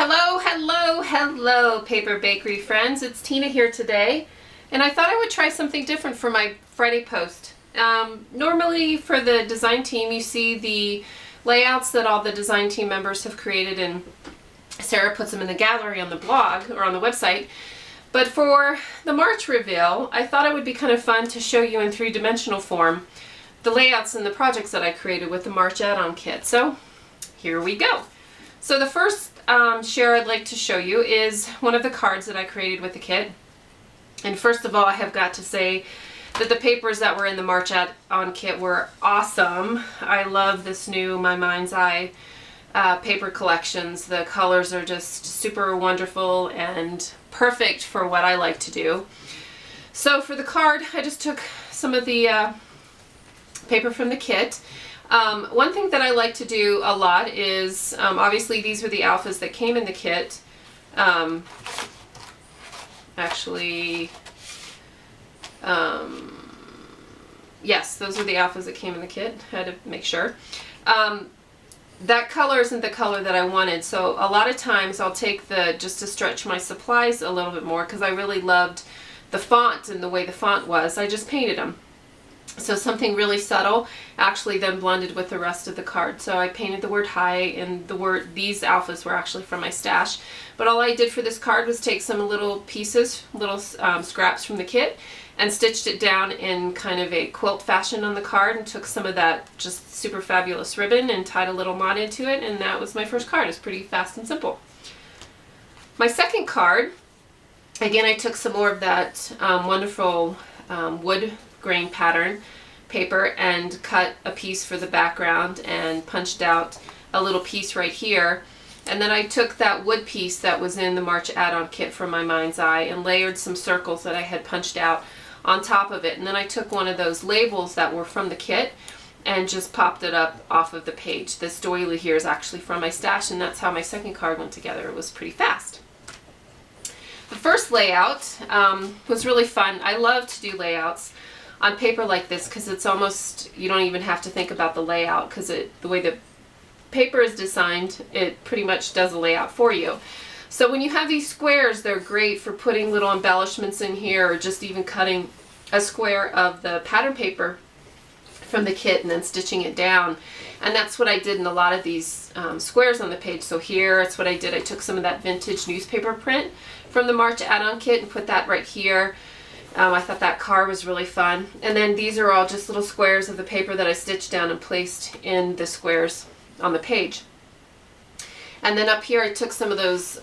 Hello, hello, hello, Paper Bakery friends. It's Tina here today, and I thought I would try something different for my Friday post. Normally for the design team, you see the layouts that all the design team members have created, and Sarah puts them in the gallery on the blog or on the website. But for the March reveal, I thought it would be kind of fun to show you in three-dimensional form the layouts and the projects that I created with the March add-on kit. So here we go. So the first share I'd like to show you is one of the cards that I created with the kit. And first of all, I have got to say that the papers that were in the March add-on kit were awesome. I love this new My Mind's Eye paper collections. The colors are just super wonderful and perfect for what I like to do. So for the card, I just took some of the paper from the kit. One thing that I like to do a lot is, obviously these were the alphas that came in the kit. Yes, those are the alphas that came in the kit. I had to make sure. That color isn't the color that I wanted, so a lot of times I'll take just to stretch my supplies a little bit more, because I really loved the font and the way the font was. I just painted them. So something really subtle actually then blended with the rest of the card. So I painted the word hi, and these alphas were actually from my stash. But all I did for this card was take some little pieces, little scraps from the kit, and stitched it down in kind of a quilt fashion on the card, and took some of that just super fabulous ribbon and tied a little knot into it, and that was my first card. It's pretty fast and simple. My second card, again, I took some more of that wonderful wood grain pattern paper and cut a piece for the background and punched out a little piece right here, and then I took that wood piece that was in the March add-on kit from My Mind's Eye and layered some circles that I had punched out on top of it, and then I took one of those labels that were from the kit and just popped it up off of the page. This doily here is actually from my stash, and that's how my second card went together. It was pretty fast. The first layout was really fun. I love to do layouts on paper like this because it's almost, you don't even have to think about the layout, because the way the paper is designed, it pretty much does a layout for you. So when you have these squares, they're great for putting little embellishments in here, or just even cutting a square of the pattern paper from the kit and then stitching it down. And that's what I did in a lot of these squares on the page. So here, that's what I did. I took some of that vintage newspaper print from the March add-on kit and put that right here. I thought that card was really fun. And then these are all just little squares of the paper that I stitched down and placed in the squares on the page. And then up here I took some of those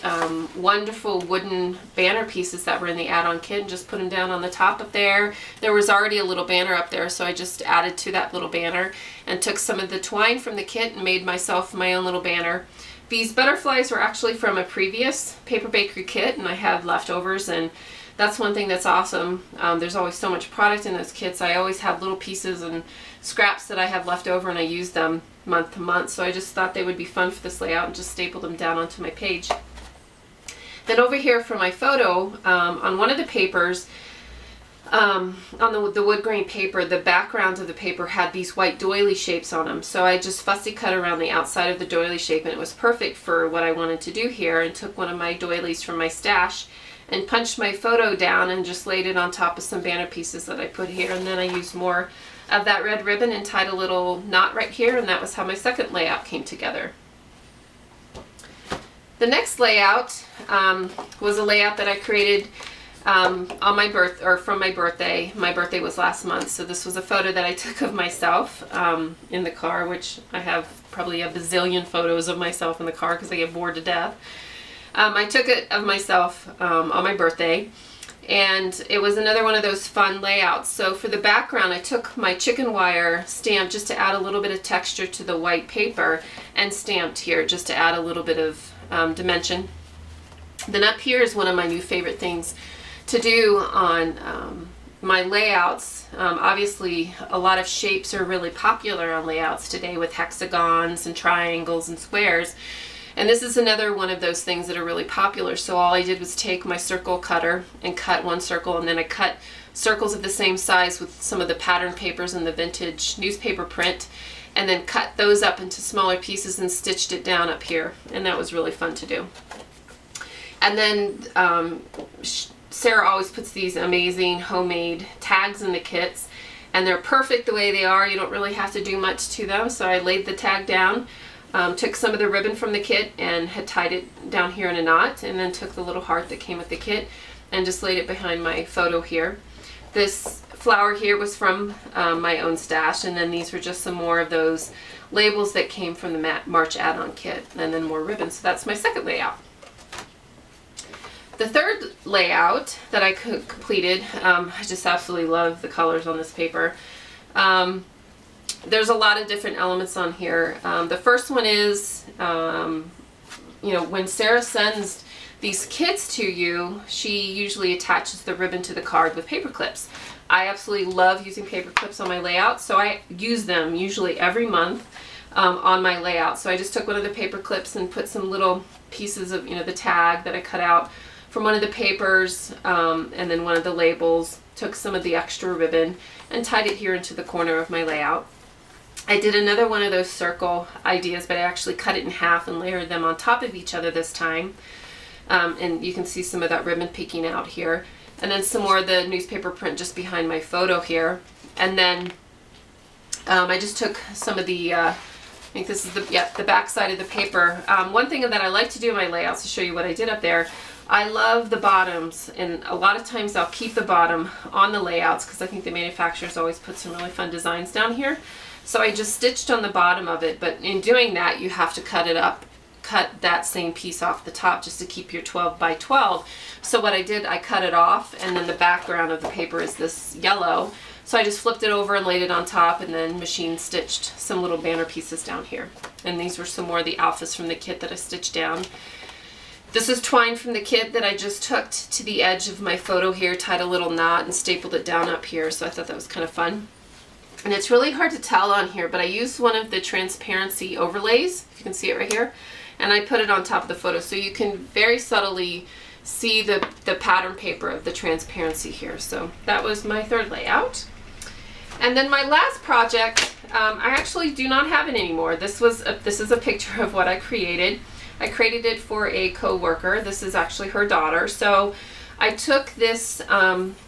wonderful wooden banner pieces that were in the add-on kit and just put them down on the top up there. There was already a little banner up there, so I just added to that little banner and took some of the twine from the kit and made myself my own little banner. These butterflies were actually from a previous Paper Bakery kit, and I had leftovers, and that's one thing that's awesome. There's always so much product in those kits. I always have little pieces and scraps that I have left over, and I use them month to month. So I just thought they would be fun for this layout and just stapled them down onto my page. Then over here for my photo, on one of the papers, on the wood grain paper, the background of the paper had these white doily shapes on them. So I just fussy cut around the outside of the doily shape, and it was perfect for what I wanted to do here, and took one of my doilies from my stash and punched my photo down and just laid it on top of some banner pieces that I put here. And then I used more of that red ribbon and tied a little knot right here, and that was how my second layout came together. The next layout was a layout that I created on my from my birthday. My birthday was last month, so this was a photo that I took of myself in the car, which I have probably a bazillion photos of myself in the car because I get bored to death. I took it of myself on my birthday, and it was another one of those fun layouts. So for the background, I took my chicken wire stamp just to add a little bit of texture to the white paper, and stamped here just to add a little bit of dimension. Then up here is one of my new favorite things to do on my layouts. Obviously a lot of shapes are really popular on layouts today, with hexagons and triangles and squares. And this is another one of those things that are really popular. So all I did was take my circle cutter and cut one circle, and then I cut circles of the same size with some of the pattern papers and the vintage newspaper print, and then cut those up into smaller pieces and stitched it down up here, and that was really fun to do. And then Sarah always puts these amazing homemade tags in the kits, and they're perfect the way they are. You don't really have to do much to them. So I laid the tag down, took some of the ribbon from the kit and had tied it down here in a knot, and then took the little heart that came with the kit and just laid it behind my photo here. This flower here was from my own stash, and then these were just some more of those labels that came from the March add-on kit, and then more ribbon. So that's my second layout. The third layout that I completed, I just absolutely love the colors on this paper. There's a lot of different elements on here. The first one is, you know, when Sarah sends these kits to you, she usually attaches the ribbon to the card with paper clips. I absolutely love using paper clips on my layout, so I use them usually every month on my layout. So I just took one of the paper clips and put some little pieces of, you know, the tag that I cut out from one of the papers, and then one of the labels, took some of the extra ribbon and tied it here into the corner of my layout. I did another one of those circle ideas, but I actually cut it in half and layered them on top of each other this time. And you can see some of that ribbon peeking out here. And then some more of the newspaper print just behind my photo here. And then I just took some of the, I think this is the back side of the paper. One thing that I like to do in my layouts, to show you what I did up there, I love the bottoms, and a lot of times I'll keep the bottom on the layouts because I think the manufacturers always put some really fun designs down here. So I just stitched on the bottom of it, but in doing that you have to cut it up, cut that same piece off the top just to keep your 12 by 12. So what I did, I cut it off, and then the background of the paper is this yellow. So I just flipped it over and laid it on top, and then machine stitched some little banner pieces down here. And these were some more of the alphas from the kit that I stitched down. This is twine from the kit that I just hooked to the edge of my photo here, tied a little knot and stapled it down up here, so I thought that was kind of fun. And it's really hard to tell on here, but I used one of the transparency overlays, if you can see it right here, and I put it on top of the photo, so you can very subtly see the pattern paper of the transparency here. So that was my third layout. And then my last project, I actually do not have it anymore. This is a picture of what I created. I created it for a co-worker. This is actually her daughter. So I took this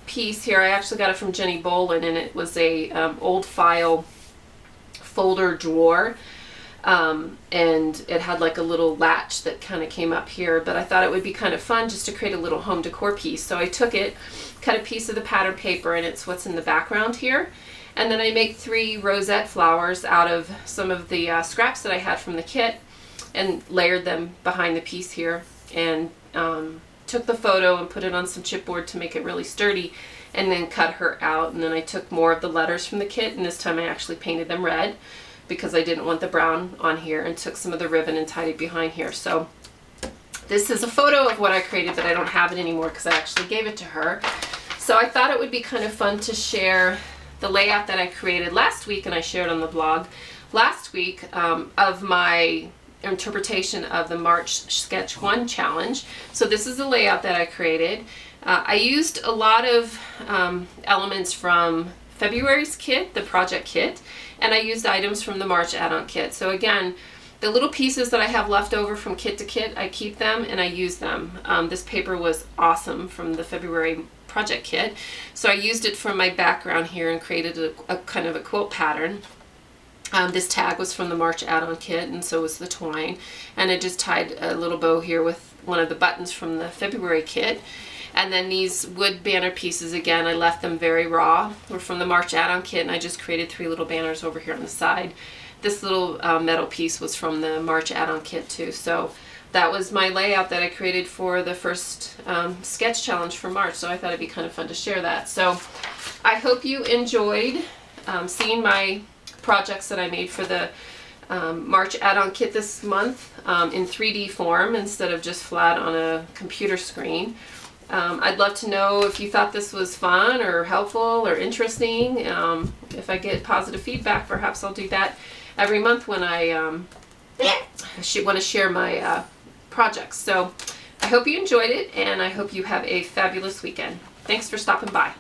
piece here. I actually got it from Jenny Bolin, and it was a old file folder drawer. And it had like a little latch that kind of came up here, but I thought it would be kind of fun just to create a little home decor piece. So I took it, cut a piece of the pattern paper, and it's what's in the background here. And then I make 3 rosette flowers out of some of the scraps that I had from the kit, and layered them behind the piece here, and took the photo and put it on some chipboard to make it really sturdy, and then cut her out. And then I took more of the letters from the kit, and this time I actually painted them red because I didn't want the brown on here, and took some of the ribbon and tied it behind here. So this is a photo of what I created, but I don't have it anymore because I actually gave it to her. So I thought it would be kind of fun to share the layout that I created last week, and I shared on the blog last week, of my interpretation of the March Sketch 1 challenge. So this is the layout that I created. I used a lot of elements from February's kit, the project kit, and I used items from the March add-on kit. So again, the little pieces that I have left over from kit to kit, I keep them and I use them. This paper was awesome from the February project kit, so I used it for my background here and created a kind of a quilt pattern. This tag was from the March add-on kit, and so was the twine. And I just tied a little bow here with one of the buttons from the February kit. And then these wood banner pieces, again, I left them very raw, were from the March add-on kit, and I just created 3 little banners over here on the side. This little metal piece was from the March add-on kit too. So that was my layout that I created for the first sketch challenge for March. So I thought it'd be kind of fun to share that. So I hope you enjoyed seeing my projects that I made for the March add-on kit this month in 3D form instead of just flat on a computer screen. I'd love to know if you thought this was fun or helpful or interesting. If I get positive feedback, perhaps I'll do that every month when I want to share my projects. So I hope you enjoyed it, and I hope you have a fabulous weekend. Thanks for stopping by.